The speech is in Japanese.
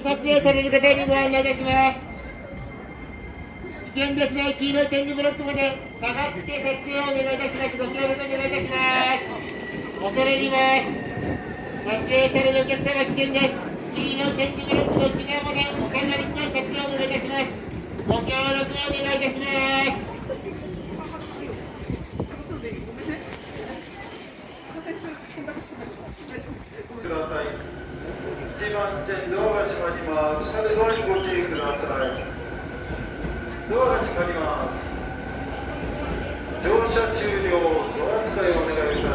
撮影される方にご案内いたします。危険ですね。黄色い点字ブロックまで下がって撮影をお願いいたします。ご協力お願いいたします。恐れ入ります。撮影されるお客様危険です。黄色い点字ブロックの内側までお下がりください。撮影をお願いいたします。ご協力をお願いいたします。ください。1番線ドアが閉まります。下のドアにご注意ください。ドアが閉まります。乗車終了。ドア使いをお願いいたします。